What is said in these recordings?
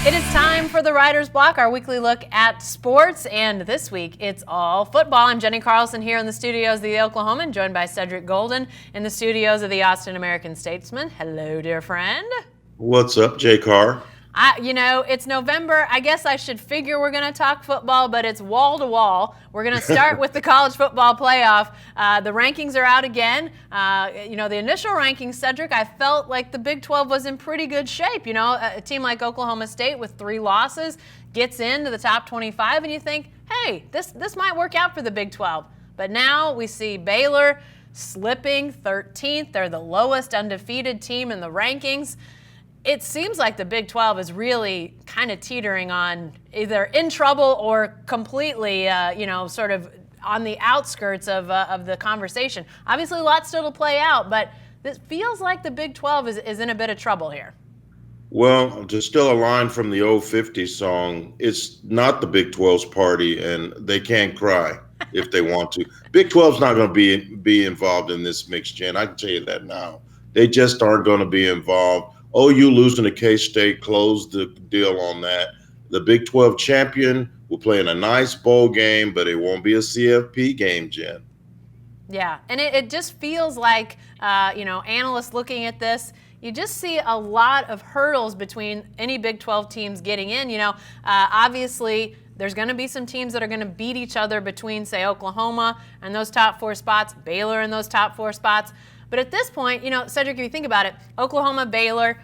It is time for the Writer's Block, our weekly look at sports, and this week it's all football. I'm Jenny Carlson here in the studios of the Oklahoman, joined by Cedric Golden in the studios of the Austin American-Statesman. Hello, dear friend. What's up, Jay Carr? It's November. I guess I should figure we're going to talk football, but it's wall to wall. We're going to start with the college football playoff. The rankings are out again. The initial rankings, Cedric, I felt like the Big 12 was in pretty good shape. A team like Oklahoma State with 3 losses gets into the top 25, and you think, hey, this might work out for the Big 12. But now we see Baylor slipping 13th. They're the lowest undefeated team in the rankings. It seems like the Big 12 is really kind of teetering on either in trouble or completely, sort of on the outskirts of the conversation. Obviously, a lot still to play out, but this feels like the Big 12 is in a bit of trouble here. Well, to steal a line from the old 50s song, it's not the Big 12's party, and they can't cry if they want to. Big 12's not going to be involved in this mix, Jen. I can tell you that now. They just aren't going to be involved. OU losing to K-State closed the deal on that. The Big 12 champion will play in a nice bowl game, but it won't be a CFP game, Jen. Yeah, and it just feels like, analysts looking at this, you just see a lot of hurdles between any Big 12 teams getting in. Obviously, there's going to be some teams that are going to beat each other between, say, Oklahoma and those top 4 spots, Baylor in those top 4 spots. But at this point, Cedric, if you think about it, Oklahoma, Baylor,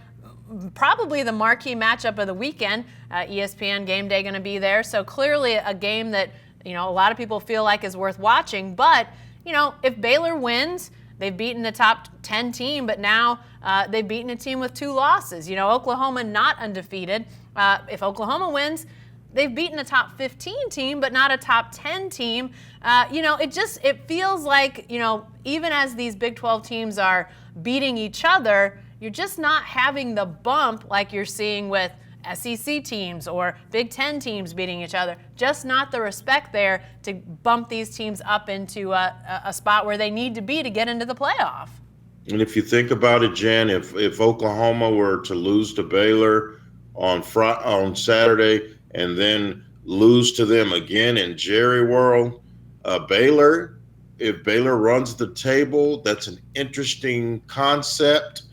probably the marquee matchup of the weekend. ESPN Game Day going to be there. So clearly a game that, a lot of people feel like is worth watching. But, if Baylor wins, they've beaten the top 10 team, but now they've beaten a team with 2 losses. Oklahoma not undefeated. If Oklahoma wins, they've beaten a top 15 team, but not a top 10 team. It feels like, even as these Big 12 teams are beating each other, you're just not having the bump like you're seeing with SEC teams or Big 10 teams beating each other. Just not the respect there to bump these teams up into a spot where they need to be to get into the playoff. And if you think about it, Jen, if Oklahoma were to lose to Baylor on Saturday and then lose to them again in Jerry World, if Baylor runs the table, that's an interesting concept.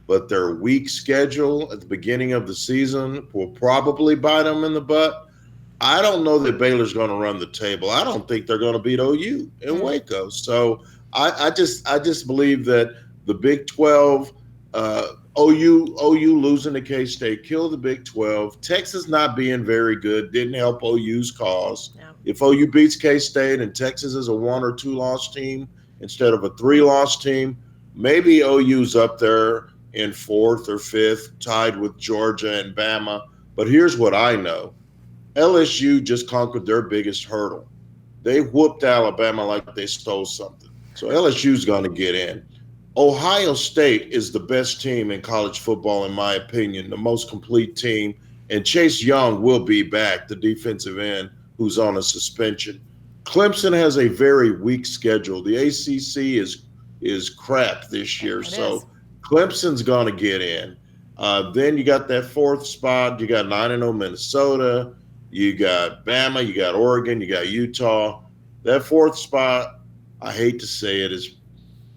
But their weak schedule at the beginning of the season will probably bite them in the butt. I don't know that Baylor's going to run the table. I don't think they're going to beat OU in Waco. So I just believe that the Big 12, OU losing to K-State killed the Big 12. Texas not being very good didn't help OU's cause. Yeah. If OU beats K-State and Texas is a 1 or 2 loss team instead of a 3 loss team, maybe OU's up there in 4th or 5th, tied with Georgia and Bama. But here's what I know. LSU just conquered their biggest hurdle. They whooped Alabama like they stole something. So LSU's going to get in. Ohio State is the best team in college football, in my opinion, the most complete team. And Chase Young will be back, the defensive end, who's on a suspension. Clemson has a very weak schedule. The ACC is crap this year. So Clemson's going to get in. Then you got that 4th spot. You got 9-0 Minnesota. You got Bama. You got Oregon. You got Utah. That 4th spot, I hate to say it, is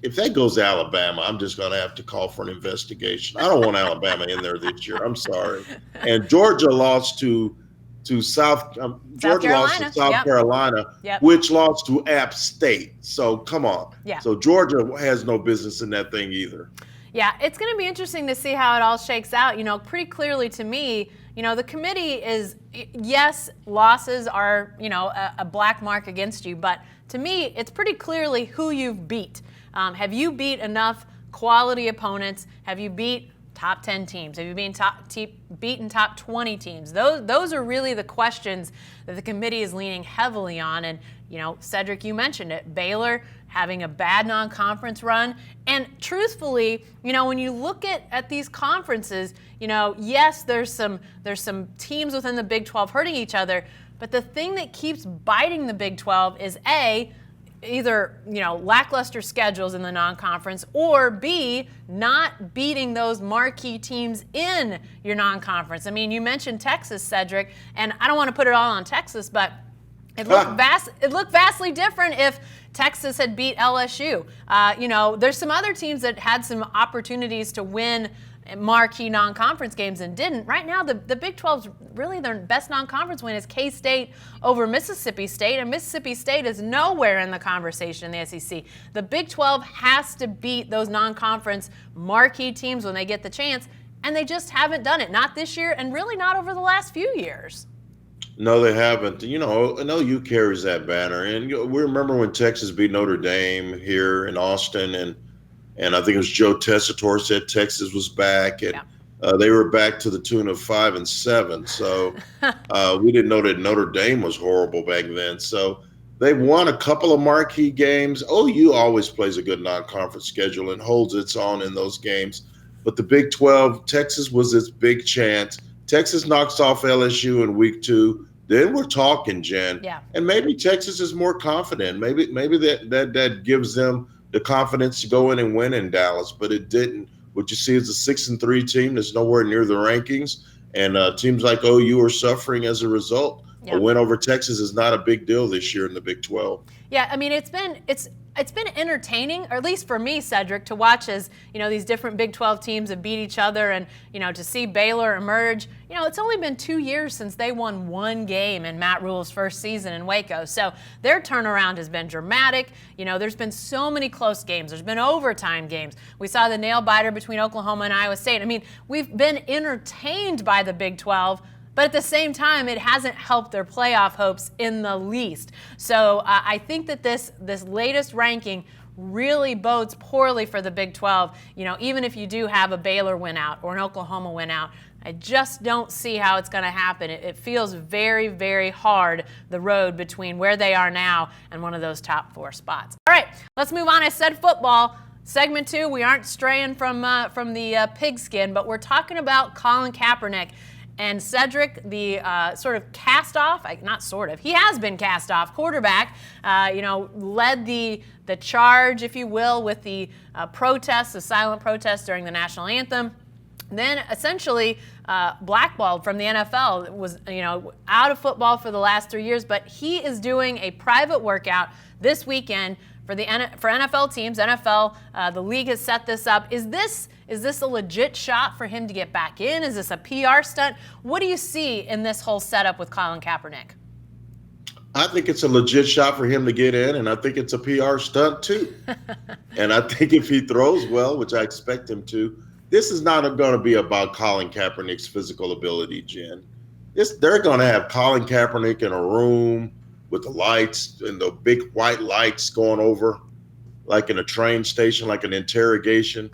if that goes to Alabama, I'm just going to have to call for an investigation. I don't want Alabama in there this year. I'm sorry. And Georgia lost to South Carolina, which lost to App State. So come on. Yeah. So Georgia has no business in that thing either. Yeah, it's going to be interesting to see how it all shakes out. Pretty clearly to me, the committee is, yes, losses are, a black mark against you. But to me, it's pretty clearly who you've beat. Have you beat enough quality opponents? Have you beat top 10 teams? Have you beaten top 20 teams? Those are really the questions that the committee is leaning heavily on. And, Cedric, you mentioned it. Baylor having a bad non-conference run. And truthfully, when you look at these conferences, yes, there's some teams within the Big 12 hurting each other. But the thing that keeps biting the Big 12 is, A, either, lackluster schedules in the non-conference, or B, not beating those marquee teams in your non-conference. I mean, you mentioned Texas, Cedric, and I don't want to put it all on Texas, but it looked vastly different if Texas had beat LSU. There's some other teams that had some opportunities to win marquee non-conference games and didn't. Right now, the Big 12's really their best non-conference win is K-State over Mississippi State, and Mississippi State is nowhere in the conversation in the SEC. The Big 12 has to beat those non-conference marquee teams when they get the chance, and they just haven't done it. Not this year, and really not over the last few years. No, they haven't. OU carries that banner, and we remember when Texas beat Notre Dame here in Austin, and I think it was Joe Tessitore said Texas was back, and they were back to the tune of 5-7. So we didn't know that Notre Dame was horrible back then. So they won a couple of marquee games. OU always plays a good non-conference schedule and holds its own in those games. But the Big 12, Texas was its big chance. Texas knocks off LSU in week 2. Then we're talking, Jen. Yeah. And maybe Texas is more confident. Maybe that gives them the confidence to go in and win in Dallas, but it didn't. What you see is a 6-3 team that's nowhere near the rankings, and teams like OU are suffering as a result. Yeah. A win over Texas is not a big deal this year in the Big 12. Yeah, I mean, it's been entertaining, or at least for me, Cedric, to watch as, these different Big 12 teams have beat each other, and, to see Baylor emerge. It's only been 2 years since they won one game in Matt Rule's first season in Waco. So their turnaround has been dramatic. There's been so many close games. There's been overtime games. We saw the nail biter between Oklahoma and Iowa State. I mean, we've been entertained by the Big 12, but at the same time, it hasn't helped their playoff hopes in the least. So I think that this latest ranking really bodes poorly for the Big 12. Even if you do have a Baylor win out or an Oklahoma win out, I just don't see how it's going to happen. It feels very, very hard, the road between where they are now and one of those top 4 spots. All right, let's move on. I said football. Segment 2, we aren't straying from the pigskin, but we're talking about Collin Kaepernick. And Cedric, the sort of cast-off, he has been cast-off quarterback, led the charge, if you will, with the protests, the silent protests during the national anthem. Then essentially blackballed from the NFL, was out of football for the last 3 years, but he is doing a private workout this weekend for NFL teams. NFL, the league has set this up. Is this a legit shot for him to get back in? Is this a PR stunt? What do you see in this whole setup with Collin Kaepernick? I think it's a legit shot for him to get in, and I think it's a PR stunt too. And I think if he throws well, which I expect him to, this is not going to be about Collin Kaepernick's physical ability, Jen. They're going to have Collin Kaepernick in a room with the lights and the big white lights going over, like in a train station, like an interrogation.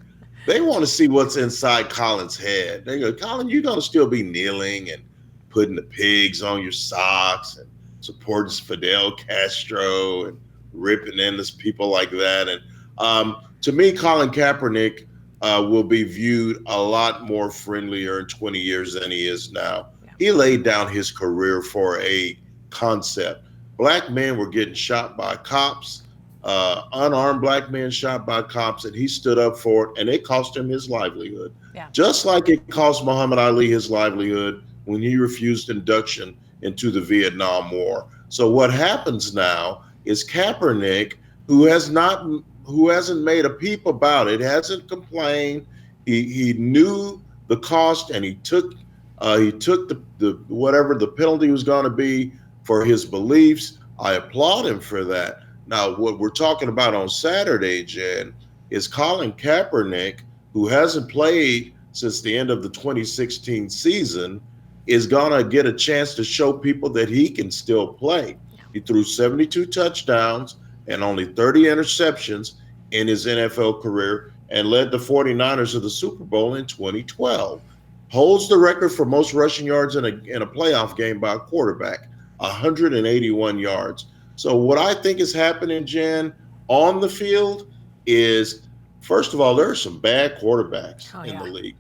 They want to see what's inside Collin's head. They go, Collin, you're going to still be kneeling and putting the pigs on your socks and supporting Fidel Castro and ripping in this people like that. And to me, Collin Kaepernick will be viewed a lot more friendlier in 20 years than he is now. Yeah. He laid down his career for a concept. Black men were getting shot by cops, unarmed black men shot by cops, and he stood up for it, and it cost him his livelihood. Yeah. Just like it cost Muhammad Ali his livelihood when he refused induction into the Vietnam War. So what happens now is Kaepernick, who hasn't made a peep about it, hasn't complained. He knew the cost, and he took the whatever the penalty was going to be for his beliefs. I applaud him for that. Now, what we're talking about on Saturday, Jen, is Collin Kaepernick, who hasn't played since the end of the 2016 season, is going to get a chance to show people that he can still play. He threw 72 touchdowns and only 30 interceptions in his NFL career and led the 49ers to the Super Bowl in 2012. Holds the record for most rushing yards in a playoff game by a quarterback, 181 yards. So what I think is happening, Jen, on the field is, first of all, there are some bad quarterbacks in the league.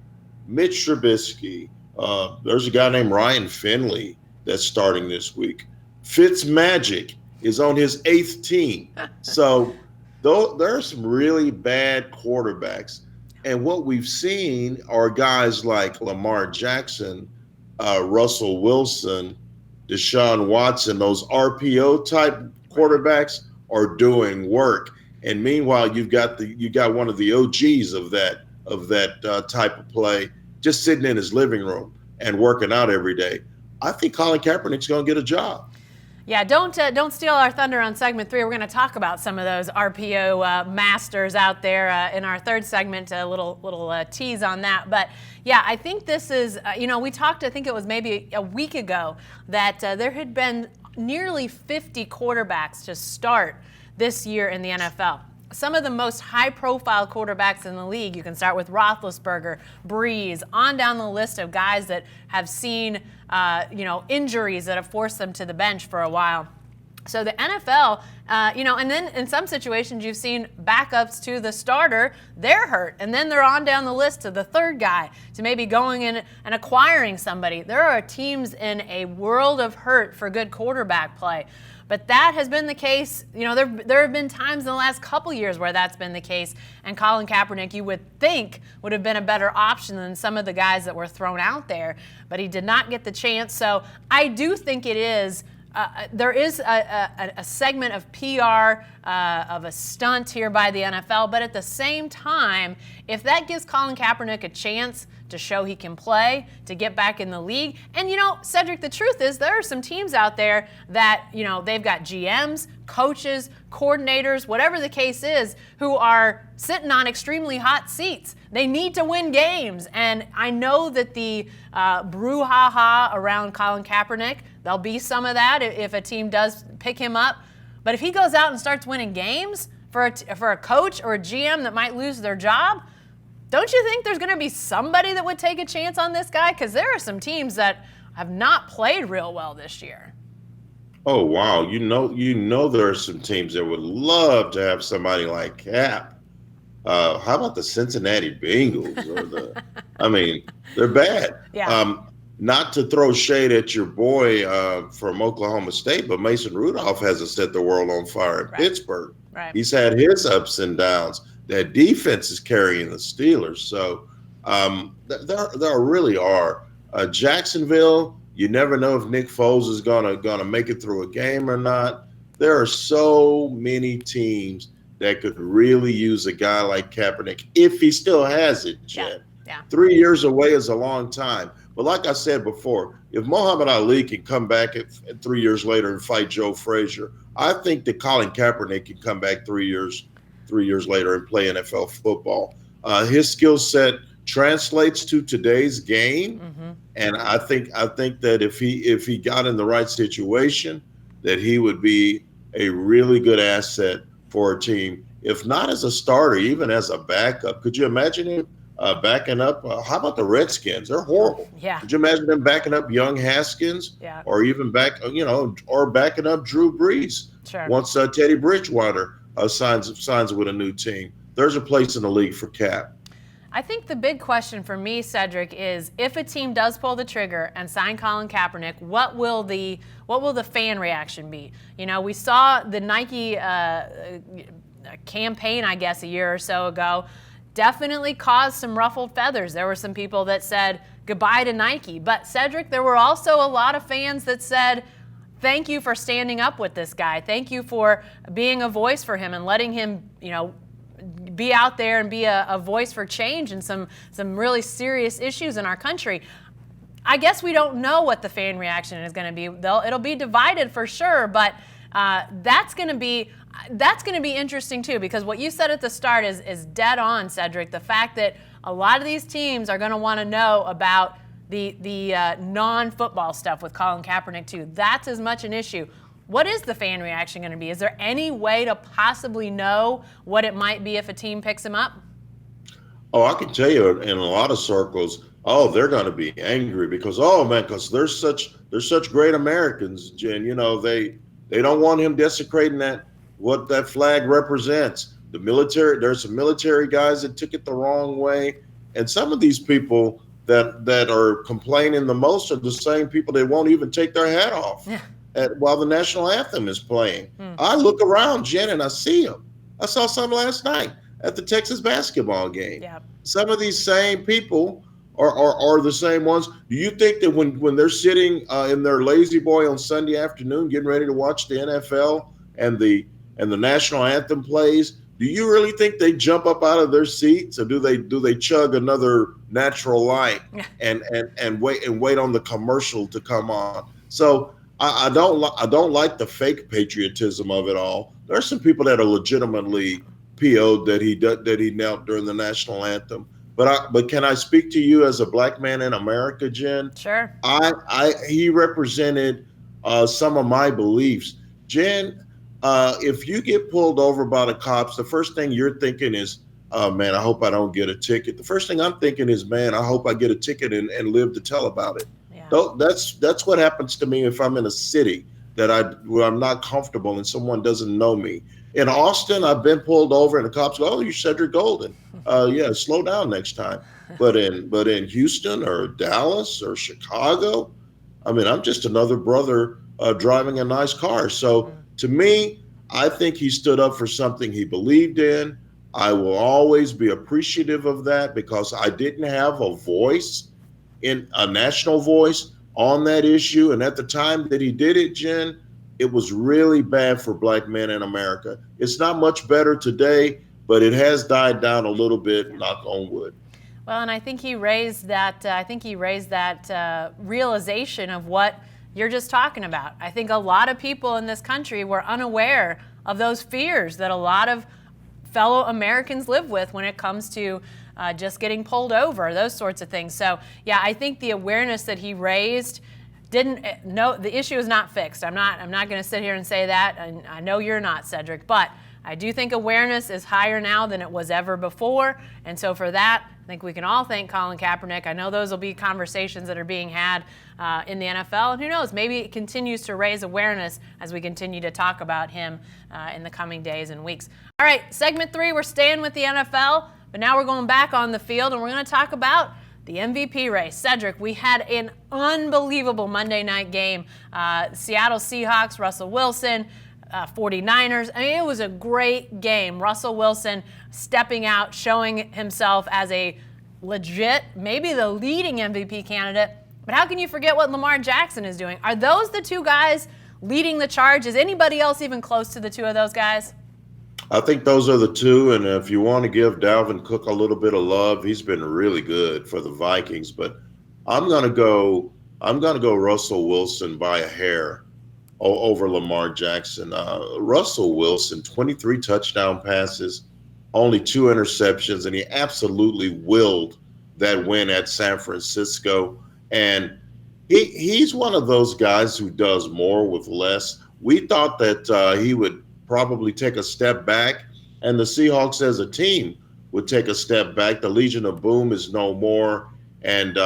Mitch Trubisky. There's a guy named Ryan Finley that's starting this week. Fitzmagic is on his 8th team. So though there are some really bad quarterbacks. And what we've seen are guys like LaMar Jackson, Russell Wilson, Deshaun Watson, those RPO type quarterbacks are doing work. And meanwhile, you got one of the OGs of that type of play just sitting in his living room and working out every day. I think Colin Kaepernick's going to get a job. Yeah, don't steal our thunder on segment 3. We're going to talk about some of those RPO masters out there in our third segment. A little tease on that, but yeah, I think this is we talked. I think it was maybe a week ago that there had been nearly 50 quarterbacks to start this year in the NFL. Some of the most high-profile quarterbacks in the league. You can start with Roethlisberger, Breeze, on down the list of guys that have seen, injuries that have forced them to the bench for a while. So the NFL, and then in some situations you've seen backups to the starter, they're hurt, and then they're on down the list to the third guy, to maybe going in and acquiring somebody. There are teams in a world of hurt for good quarterback play. But that has been the case. There have been times in the last couple years where that's been the case. And Colin Kaepernick, you would think, would have been a better option than some of the guys that were thrown out there. But he did not get the chance. So I do think it is. There is a segment of PR, of a stunt here by the NFL. But at the same time, if that gives Colin Kaepernick a chance to show he can play, to get back in the league. And, Cedric, the truth is there are some teams out there that, they've got GMs, coaches, coordinators, whatever the case is, who are sitting on extremely hot seats. They need to win games. And I know that the brouhaha around Colin Kaepernick, there'll be some of that if a team does pick him up. But if he goes out and starts winning games for a coach or a GM that might lose their job, don't you think there's going to be somebody that would take a chance on this guy? Because there are some teams that have not played real well this year. Oh, wow. You know there are some teams that would love to have somebody like Cap. How about the Cincinnati Bengals? They're bad. Yeah. Not to throw shade at your boy from Oklahoma State, but Mason Rudolph hasn't set the world on fire in Pittsburgh. Right. He's had his ups and downs. That defense is carrying the Steelers. So there really are. Jacksonville, you never know if Nick Foles is gonna make it through a game or not. There are so many teams that could really use a guy like Kaepernick if he still has it, Jen. Yeah. 3 years away is a long time. But like I said before, if Muhammad Ali can come back at 3 years later and fight Joe Frazier, I think that Colin Kaepernick can come back 3 years later and play NFL football. His skill set translates to today's game, and I think that if he got in the right situation, that he would be a really good asset for a team. If not as a starter, even as a backup. Could you imagine him backing up? How about the Redskins? They're horrible. Yeah. Could you imagine them backing up young Haskins? Yeah. Or even or backing up Drew Brees? Sure. Once Teddy Bridgewater signs with a new team. There's a place in the league for Cap. I think the big question for me, Cedric, is if a team does pull the trigger and sign Colin Kaepernick, what will the fan reaction be? We saw the Nike campaign, I guess, a year or so ago, definitely caused some ruffled feathers. There were some people that said goodbye to Nike. But, Cedric, there were also a lot of fans that said, thank you for standing up with this guy. Thank you for being a voice for him and letting him, be out there and be a voice for change in some really serious issues in our country. I guess we don't know what the fan reaction is going to be. It'll be divided for sure, but that's going to be interesting too, because what you said at the start is dead on, Cedric. The fact that a lot of these teams are going to want to know about the non-football stuff with Colin Kaepernick too. That's as much an issue. What is the fan reaction going to be? Is there any way to possibly know what it might be if a team picks him up? Oh, I can tell you in a lot of circles, they're going to be angry because they're such great Americans, Jen. They don't want him desecrating what that flag represents. The military, there's some military guys that took it the wrong way, and some of these people that are complaining the most are the same people that won't even take their hat off. Yeah. while the national anthem is playing. Hmm. I look around, Jen, and I see them. I saw some last night at the Texas basketball game. Yeah. Some of these same people are the same ones. Do you think that when they're sitting in their lazy boy on Sunday afternoon, getting ready to watch the NFL and the national anthem plays, do you really think they jump up out of their seats, or do they chug another natural light and wait on the commercial to come on? So I don't like the fake patriotism of it all. There are some people that are legitimately PO'd that he knelt during the national anthem. But can I speak to you as a black man in America, Jen? Sure. He represented some of my beliefs. Jen, if you get pulled over by the cops, the first thing you're thinking is, oh man, I hope I don't get a ticket. The first thing I'm thinking is, man, I hope I get a ticket and live to tell about it. Yeah. That's what happens to me if I'm in a city where I'm not comfortable and someone doesn't know me. In Austin, I've been pulled over and the cops go, "Oh, you're Cedric Golden. Yeah, slow down next time." But in Houston or Dallas or Chicago, I mean, I'm just another brother driving a nice car. So to me, I think he stood up for something he believed in. I will always be appreciative of that because I didn't have a voice, in a national voice on that issue. And at the time that he did it, Jen, it was really bad for black men in America. It's not much better today, but it has died down a little bit, knock on wood. Well, and I think he raised that. Realization of what you're just talking about. I think a lot of people in this country were unaware of those fears that a lot of fellow Americans live with when it comes to just getting pulled over, those sorts of things. So, yeah, I think the awareness that he raised the issue is not fixed. I'm not going to sit here and say that, and I know you're not, Cedric, but I do think awareness is higher now than it was ever before, and so for that, I think we can all thank Collin Kaepernick. I know those will be conversations that are being had in the NFL, and who knows, maybe it continues to raise awareness as we continue to talk about him in the coming days and weeks. All right, segment 3, we're staying with the NFL, but now we're going back on the field, and we're going to talk about the MVP race. Cedric, we had an unbelievable Monday night game. Seattle Seahawks, Russell Wilson, 49ers. I mean, it was a great game. Russell Wilson stepping out, showing himself as a legit, maybe the leading MVP candidate. But how can you forget what LaMar Jackson is doing? Are those the two guys leading the charge? Is anybody else even close to the two of those guys? I think those are the two, and if you want to give Dalvin Cook a little bit of love, he's been really good for the Vikings. But I'm gonna go Russell Wilson by a hair over LaMar Jackson. Russell Wilson, 23 touchdown passes, only 2 interceptions, and he absolutely willed that win at San Francisco. And he's one of those guys who does more with less. We thought that he would probably take a step back, and the Seahawks as a team would take a step back. The Legion of Boom is no more, and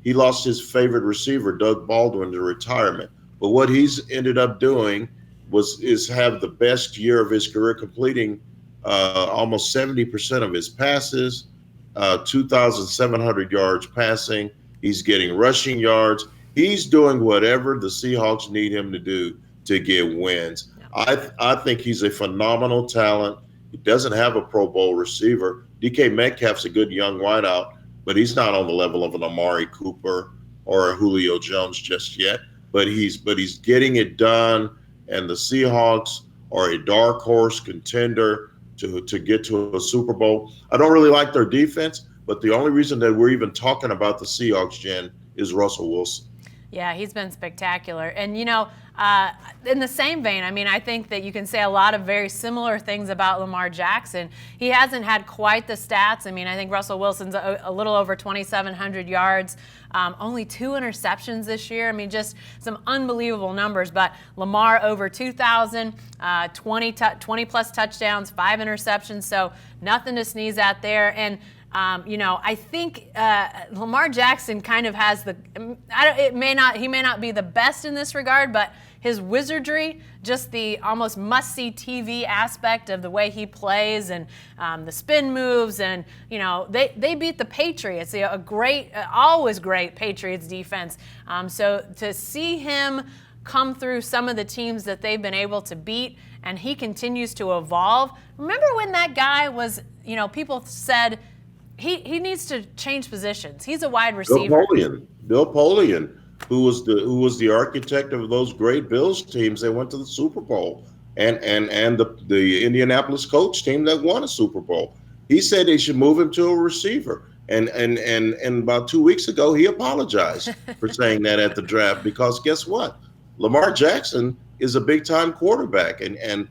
he lost his favorite receiver, Doug Baldwin, to retirement. But what he's ended up doing is have the best year of his career, completing almost 70% of his passes, 2,700 yards passing. He's getting rushing yards. He's doing whatever the Seahawks need him to do to get wins. I think he's a phenomenal talent. He doesn't have a Pro Bowl receiver. DK Metcalf's a good young wideout, but he's not on the level of an Amari Cooper or a Julio Jones just yet. But he's getting it done, and the Seahawks are a dark horse contender to get to a Super Bowl. I don't really like their defense, but the only reason that we're even talking about the Seahawks, Jen, is Russell Wilson. Yeah, he's been spectacular. And, in the same vein, I mean, I think that you can say a lot of very similar things about LaMar Jackson. He hasn't had quite the stats. I mean, I think Russell Wilson's a little over 2,700 yards, only 2 interceptions this year. I mean, just some unbelievable numbers. But Lamar over 2,000, 20-plus touchdowns, 5 interceptions. So nothing to sneeze at there. And I think LaMar Jackson kind of has he may not be the best in this regard, but his wizardry, just the almost must-see TV aspect of the way he plays and the spin moves, and they beat the Patriots, a great, always great Patriots defense. So to see him come through some of the teams that they've been able to beat, and he continues to evolve. Remember when that guy was, people said he needs to change positions. He's a wide receiver. Bill Polian, who was the architect of those great Bills teams that went to the Super Bowl, and the Indianapolis Colts team that won a Super Bowl. He said they should move him to a receiver. And about 2 weeks ago, he apologized for saying that at the draft, because guess what? LaMar Jackson is a big-time quarterback. And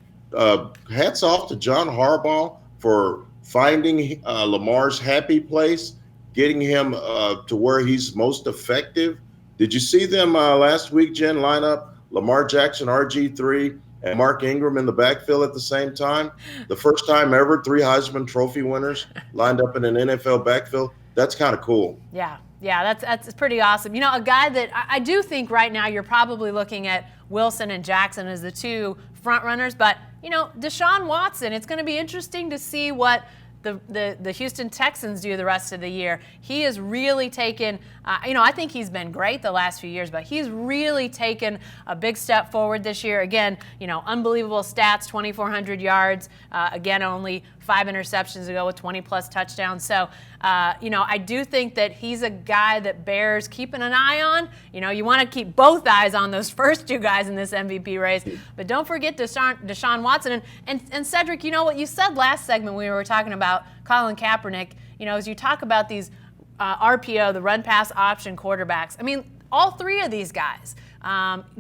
hats off to John Harbaugh for finding Lamar's happy place, getting him to where he's most effective. Did you see them last week, Jen, line up LaMar Jackson, RG3, and Mark Ingram in the backfield at the same time? The first time ever 3 Heisman Trophy winners lined up in an NFL backfield. That's kind of cool. Yeah, that's pretty awesome. A guy that I do think right now you're probably looking at Wilson and Jackson as the 2 front runners, but Deshaun Watson, it's going to be interesting to see what the Houston Texans do the rest of the year. He has really taken, I think he's been great the last few years, but he's really taken a big step forward this year. Again, unbelievable stats, 2,400 yards. Again, only 5 interceptions ago with 20-plus touchdowns. So, I do think that he's a guy that bears keeping an eye on. You want to keep both eyes on those first 2 guys in this MVP race. But don't forget Deshaun Watson. And Cedric, what you said last segment when we were talking about Collin Kaepernick, as you talk about these RPO, the run-pass option quarterbacks. I mean, all 3 of these guys,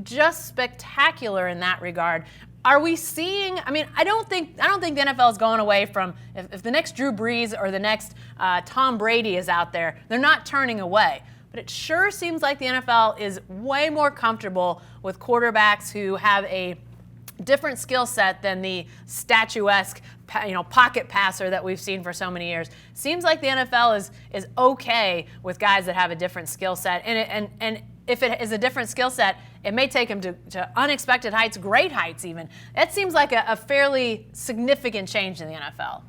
just spectacular in that regard. Are we seeing? I don't think the NFL is going away from if the next Drew Brees or the next Tom Brady is out there, they're not turning away. But it sure seems like the NFL is way more comfortable with quarterbacks who have a different skill set than the statuesque, pocket passer that we've seen for so many years. Seems like the NFL is okay with guys that have a different skill set, and if it is a different skill set, it may take him to unexpected heights, great heights even. That seems like a fairly significant change in the NFL.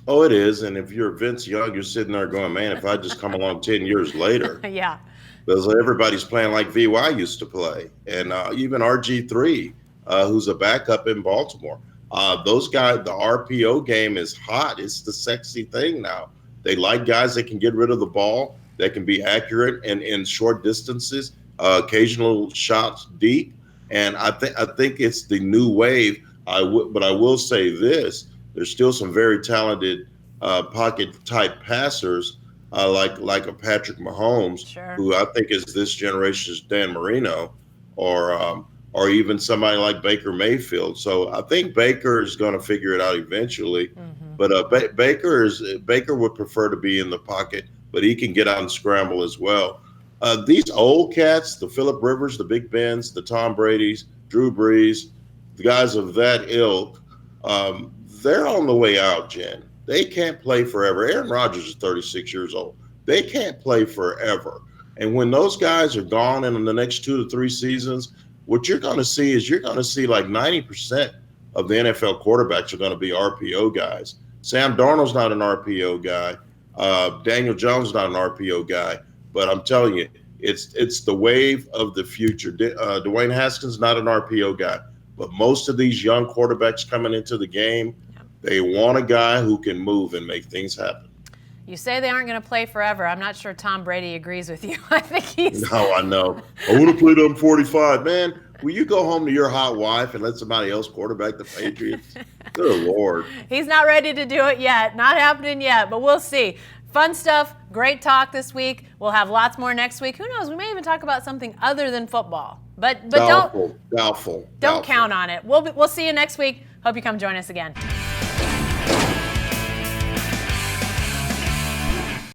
Oh, it is. And if you're Vince Young, you're sitting there going, man, if I just come along 10 years later. Yeah. Because everybody's playing like VY used to play. And even RG3, who's a backup in Baltimore. Those guys, the RPO game is hot. It's the sexy thing now. They like guys that can get rid of the ball, that can be accurate and in short distances, occasional shots deep. And I think it's the new wave. But I will say this: there's still some very talented pocket type passers like a Patrick Mahomes, sure, who I think is this generation's Dan Marino, or even somebody like Baker Mayfield. So I think Baker is going to figure it out eventually. Mm-hmm. But Baker would prefer to be in the pocket, but he can get out and scramble as well. These old cats, the Phillip Rivers, the Big Bens, the Tom Bradys, Drew Brees, the guys of that ilk, they're on the way out, Jen. They can't play forever. Aaron Rodgers is 36 years old. They can't play forever. And when those guys are gone in the next 2 to 3 seasons, what you're going to see is like 90% of the NFL quarterbacks are going to be RPO guys. Sam Darnold's not an RPO guy. Daniel Jones not an RPO guy. But I'm telling you, it's the wave of the future. Dwayne Haskins not an RPO guy. But most of these young quarterbacks coming into the game, they want a guy who can move and make things happen. You say they aren't going to play forever. I'm not sure Tom Brady agrees with you. I think he's... No, I know. I want to play to 45. Man, will you go home to your hot wife and let somebody else quarterback the Patriots? Good Lord. He's not ready to do it yet. Not happening yet, but we'll see. Fun stuff. Great talk this week. We'll have lots more next week. Who knows? We may even talk about something other than football. But Doubtful. Don't count on it. We'll see you next week. Hope you come join us again.